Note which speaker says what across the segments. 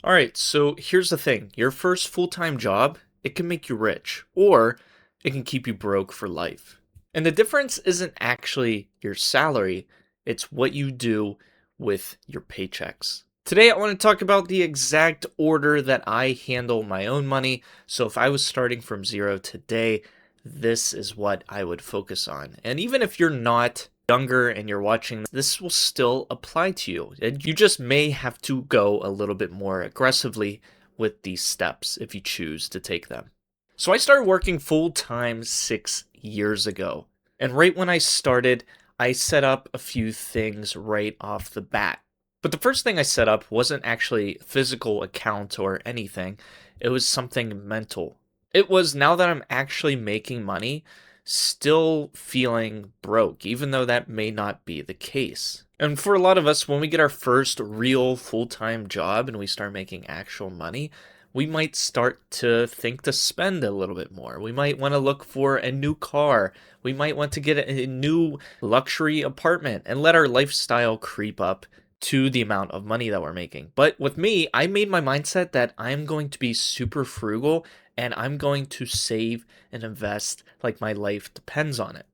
Speaker 1: All right, so here's the thing. Your first full-time job, it can make you rich, or it can keep you broke for life. And the difference isn't actually your salary, it's what you do with your paychecks. Today, I want to talk about the exact order that I handle my own money. So if I was starting from zero today, this is what I would focus on. And even if you're not younger and you're watching, this will still apply to you. And you just may have to go a little bit more aggressively with these steps if you choose to take them. So I started working full time 6 years ago. And right when I started, I set up a few things right off the bat. But the first thing I set up wasn't actually a physical account or anything, it was something mental. It was now that I'm actually making money, still feeling broke, even though that may not be the case. And for a lot of us, when we get our first real full time job and we start making actual money, we might start to think to spend a little bit more. We might want to look for a new car. We might want to get a new luxury apartment and let our lifestyle creep up to the amount of money that we're making. But with me, I made my mindset that I'm going to be super frugal and I'm going to save and invest like my life depends on it.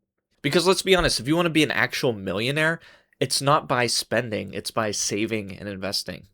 Speaker 1: Because let's be honest, if you want to be an actual millionaire, it's not by spending, it's by saving and investing.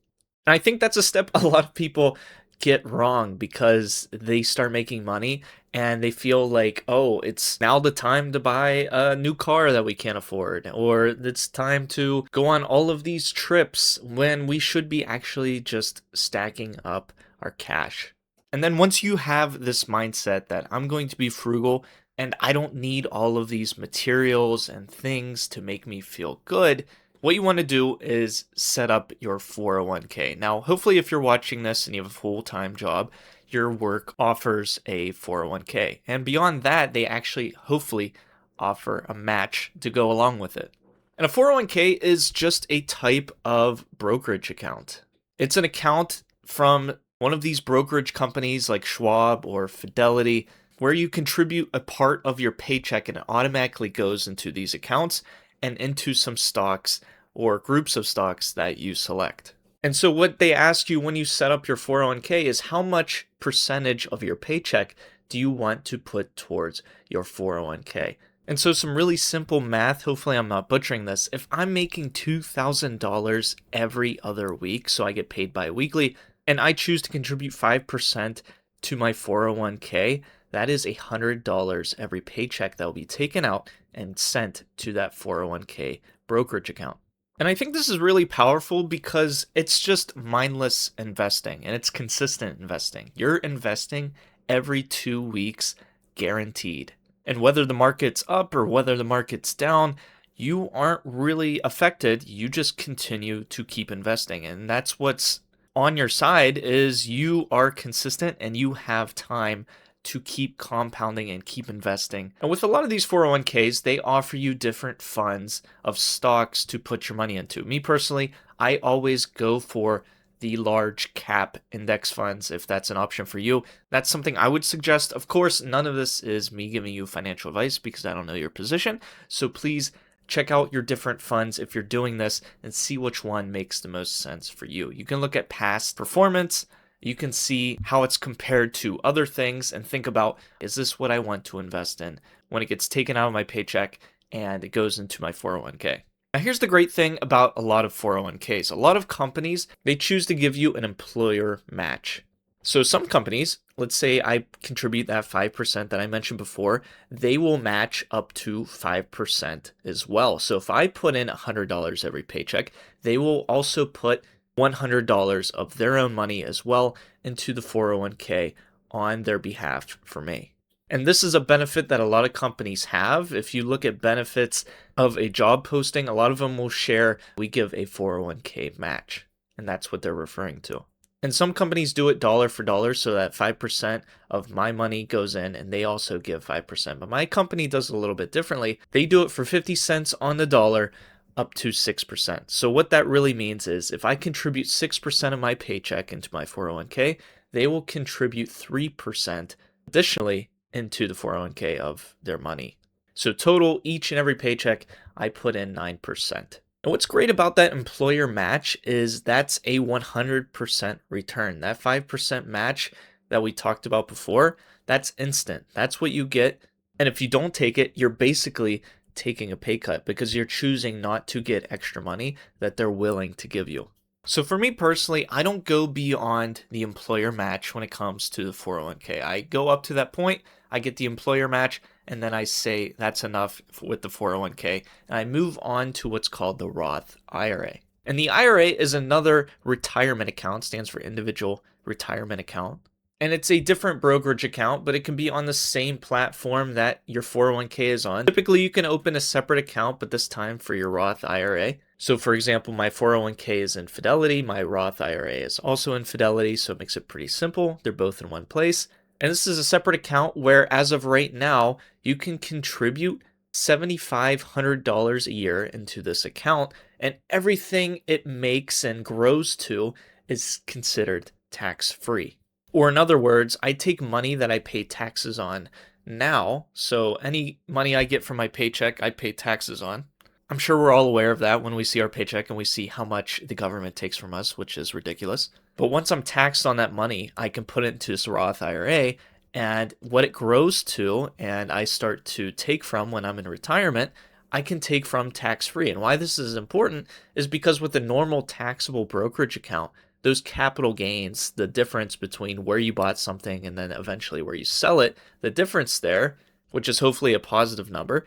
Speaker 1: And I think that's a step a lot of people get wrong because they start making money and they feel like, oh, it's now the time to buy a new car that we can't afford, or it's time to go on all of these trips when we should be actually just stacking up our cash. And then once you have this mindset that I'm going to be frugal and I don't need all of these materials and things to make me feel good, what you want to do is set up your 401k. Now, hopefully, if you're watching this and you have a full time job, your work offers a 401k. And beyond that, they actually hopefully offer a match to go along with it. And a 401k is just a type of brokerage account. It's an account from one of these brokerage companies like Schwab or Fidelity, where you contribute a part of your paycheck and it automatically goes into these accounts and into some stocks or groups of stocks that you select. And so what they ask you when you set up your 401k is how much percentage of your paycheck do you want to put towards your 401k? And so some really simple math, hopefully I'm not butchering this. If I'm making $2,000 every other week, so I get paid bi-weekly, and I choose to contribute 5% to my 401k, that is $100 every paycheck that will be taken out and sent to that 401k brokerage account. And I think this is really powerful because it's just mindless investing and it's consistent investing. You're investing every 2 weeks guaranteed. And whether the market's up or whether the market's down, you aren't really affected. You just continue to keep investing. And that's what's on your side is you are consistent and you have time to keep compounding and keep investing. And with a lot of these 401ks, they offer you different funds of stocks to put your money into. Me personally, I always go for the large cap index funds if that's an option for you. That's something I would suggest. Of course, none of this is me giving you financial advice because I don't know your position. So please check out your different funds if you're doing this and see which one makes the most sense for you. You can look at past performance. You can see how it's compared to other things and think about, is this what I want to invest in when it gets taken out of my paycheck and it goes into my 401k? Now, here's the great thing about a lot of 401ks. A lot of companies, they choose to give you an employer match. So some companies, let's say I contribute that 5% that I mentioned before, they will match up to 5% as well. So if I put in $100 every paycheck, they will also put $100 of their own money as well into the 401k on their behalf for me. And this is a benefit that a lot of companies have. If you look at benefits of a job posting, a lot of them will share, we give a 401k match. And that's what they're referring to. And some companies do it dollar for dollar so that 5% of my money goes in and they also give 5%. But my company does it a little bit differently. They do it for 50 cents on the dollar up to 6%. So what that really means is if I contribute 6% of my paycheck into my 401k, they will contribute 3% additionally into the 401k of their money. So total, each and every paycheck, I put in 9%. And what's great about that employer match is that's a 100% return. That 5% match that we talked about before, that's instant. That's what you get. And if you don't take it, you're basically taking a pay cut because you're choosing not to get extra money that they're willing to give you. So for me personally, I don't go beyond the employer match when it comes to the 401k. I go up to that point, I get the employer match, and then I say that's enough with the 401k, and I move on to what's called the Roth IRA. And the IRA is another retirement account, stands for individual retirement account. And it's a different brokerage account, but it can be on the same platform that your 401k is on. Typically, you can open a separate account, but this time for your Roth IRA. So for example, my 401k is in Fidelity, my Roth IRA is also in Fidelity, so it makes it pretty simple. They're both in one place. And this is a separate account where, as of right now, you can contribute $7,500 a year into this account, and everything it makes and grows to is considered tax-free. Or in other words, I take money that I pay taxes on now, so any money I get from my paycheck, I pay taxes on. I'm sure we're all aware of that when we see our paycheck and we see how much the government takes from us, which is ridiculous. But once I'm taxed on that money, I can put it into this Roth IRA, and what it grows to and I start to take from when I'm in retirement, I can take from tax-free. And why this is important is because with a normal taxable brokerage account, those capital gains, the difference between where you bought something and then eventually where you sell it, the difference there, which is hopefully a positive number,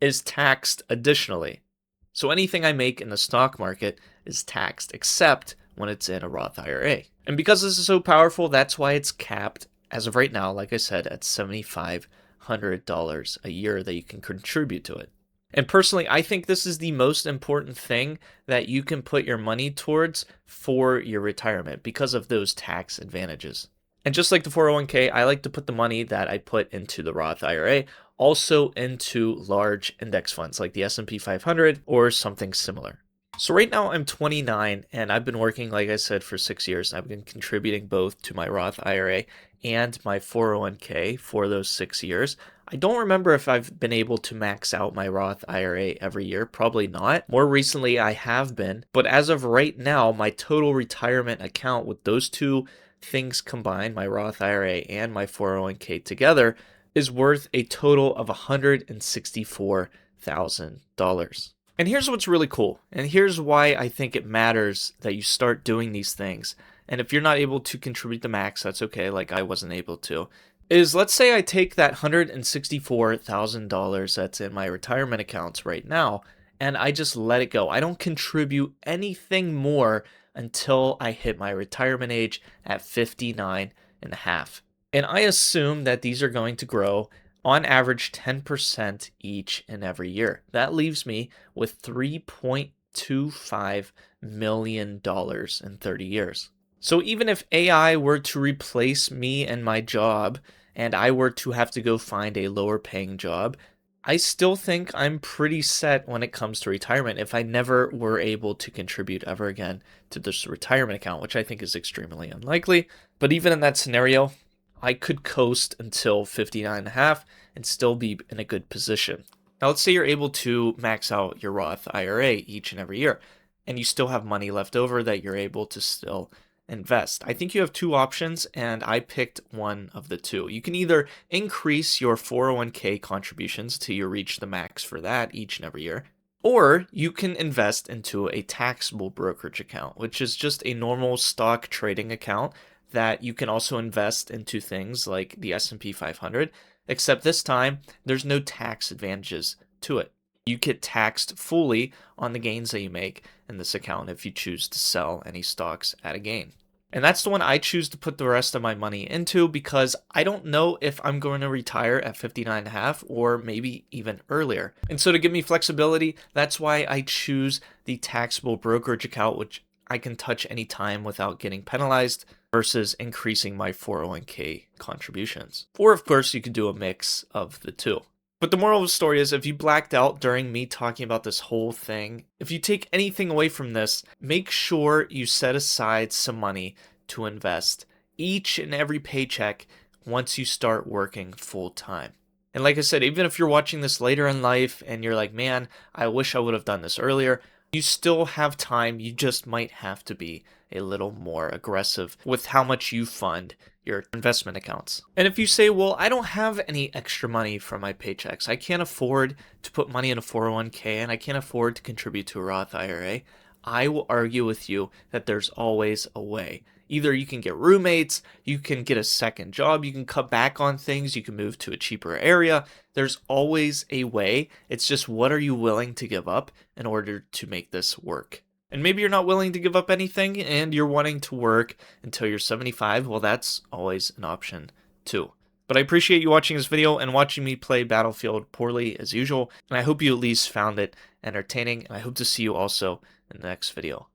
Speaker 1: is taxed additionally. So anything I make in the stock market is taxed, except when it's in a Roth IRA. And because this is so powerful, that's why it's capped, as of right now, like I said, at $7,500 a year that you can contribute to it. And personally, I think this is the most important thing that you can put your money towards for your retirement because of those tax advantages. And just like the 401k, I like to put the money that I put into the Roth IRA also into large index funds like the S&P 500 or something similar. So right now I'm 29 and I've been working, like I said, for 6 years. I've been contributing both to my Roth IRA and my 401k for those 6 years. I don't remember if I've been able to max out my Roth IRA every year. Probably not. More recently, I have been. But as of right now, my total retirement account with those two things combined, my Roth IRA and my 401k together, is worth a total of $164,000. And here's what's really cool. And here's why I think it matters that you start doing these things. And if you're not able to contribute the max, that's okay, like I wasn't able to. Is let's say I take that $164,000 that's in my retirement accounts right now, and I just let it go. I don't contribute anything more until I hit my retirement age at 59 and a half. And I assume that these are going to grow on average 10% each and every year. That leaves me with $3.25 million in 30 years. So even if AI were to replace me and my job, and I were to have to go find a lower paying job, I still think I'm pretty set when it comes to retirement if I never were able to contribute ever again to this retirement account, which I think is extremely unlikely. But even in that scenario, I could coast until 59 and a half and still be in a good position. Now, let's say you're able to max out your Roth IRA each and every year, and you still have money left over that you're able to still invest. I think you have two options, and I picked one of the two. You can either increase your 401k contributions till you reach the max for that each and every year, or you can invest into a taxable brokerage account, which is just a normal stock trading account that you can also invest into things like the S&P 500, except this time there's no tax advantages to it. You get taxed fully on the gains that you make in this account if you choose to sell any stocks at a gain. And that's the one I choose to put the rest of my money into because I don't know if I'm going to retire at 59 and a half or maybe even earlier. And so to give me flexibility, that's why I choose the taxable brokerage account, which I can touch anytime without getting penalized versus increasing my 401k contributions. Or of course, you could do a mix of the two. But the moral of the story is if you blacked out during me talking about this whole thing, if you take anything away from this, make sure you set aside some money to invest each and every paycheck once you start working full time. And like I said, even if you're watching this later in life and you're like, man, I wish I would have done this earlier, You still have time, you just might have to be a little more aggressive with how much you fund your investment accounts. And if you say, well, I don't have any extra money from my paychecks, I can't afford to put money in a 401k and I can't afford to contribute to a Roth IRA, I will argue with you that there's always a way. Either you can get roommates, you can get a second job, you can cut back on things, you can move to a cheaper area. There's always a way. It's just what are you willing to give up in order to make this work? And maybe you're not willing to give up anything and you're wanting to work until you're 75. Well, that's always an option too. But I appreciate you watching this video and watching me play Battlefield poorly as usual. And I hope you at least found it entertaining. And I hope to see you also in the next video.